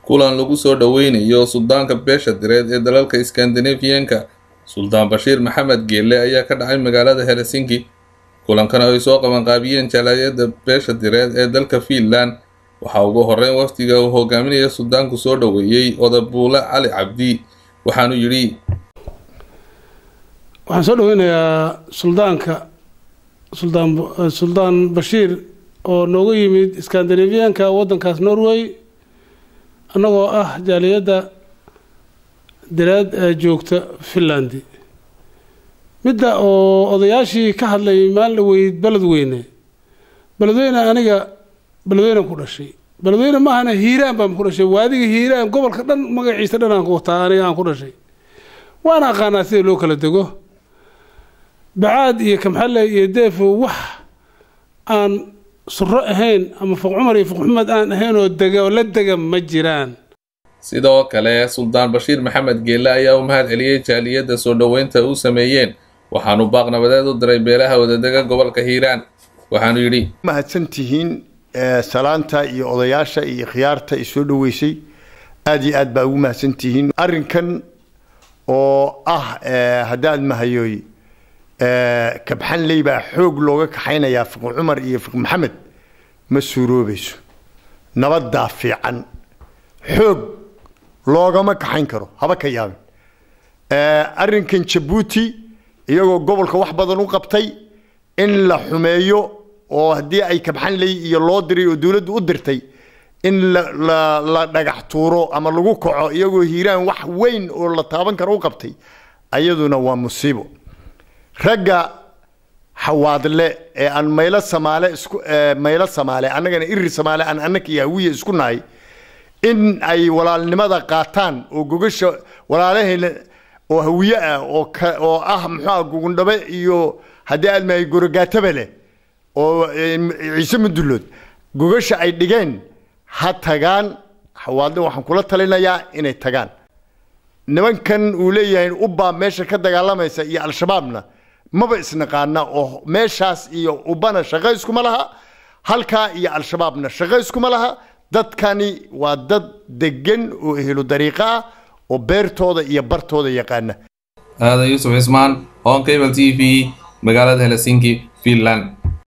kulan lagu soo dhaweynayo suldaanka beesha direed ee dalalka Scandinavian-ka Suldaan Bashiir Maxamed Geelle ayaa ka dhacay magaalada Helsinki. Kulankan ay soo qaban qaabiyeen jaaliyadda beesha direed ee dalka Finland waxa ugu horeyn waftiga uu hogaaminaya suldaanku soo dhaweeyay Odabuule Cali Cabdi waxaanu yiri waxaan soo dhaweynayaa Suldaan Bashiir oo nooga yimid Scandinavian-ka wadankaas Norway anagoo ah jaaliyadda direed ee joogta Finland midda oo odayaashii ka hadlay maalin weyd beledweyne aniga beledweyne ku dhashay beledweyne ma ahana Hiiraan baan ku dhashay waadiga Hiiraan gobolka dhan magaciisa dhan aan ku wataa aniga aan ku dhashay waana aqaanaa sida loo kala dego bacaad iyo kamxalle iyo deefo wax aan suro ahayn ama Fuq Cumar iyo Fuq Maxamed aan ahayn oo la dega ma jiraan sidoo kale Suldaan Bashiir Maxamed Geelle ayaa u mahad celiyay jaaliyadda soo dhaweynta uu sameeyeen waxaanu baaq nabadeed u diray beelaha wadadaga gobolka Hiiraan waxaanu yiri mahadsantihiin salaanta iyo odayaasha iyo khiyaarta soo dhaweysay aad iyo aad baa ugu mahadsantihiin arrinkan oo hadaad mahayooy kabxan leeyba xoog looga kaxaynaya Fuq Cumar iyo Fuq Maxamed ma suuroobayso nabadda fiican xoog loogama kaxayn karo haba ka yaabin arrinkan Djibouti iyagoo gobolka wax badan u qabtay in la xumeeyo oo hadii ay kabxan leey iyo loo diray oo dawladdu u dirtay in la dhagax tuuro ama lagu kaco iyagoo Hiiraan wax weyn oo la taaban karo u qabtay ayaduna waa musiibo ragga xawaadle ee aan mayla Soomaali annagana iri Soomaali aan annaka yawiye isku nahay in ay walaalnimada qaataan oo gogasha walaalahayna oo hawiye ah oo muxuu gugundhabe iyo hadii aad maay guragaataba oo ciise mudulood gogasha ay dhigeen ha tagaan xawaadle waxaan kula talinayaa inay tagaan nimankan uu leeyahay ubba meesha ka dagaalamaysa iyo al-shabaabna maba isnaqaana oo meeshaas iyo ubana shaqaysku ma laha halka iyo al-shabaabna shaqaysku ma laha dadkani waa dad degan oo ehlu dariiqa oo beertooda iyo bartooda yaqaana هذا يوسف عثمان on cable TV magaalada Helsinki Finland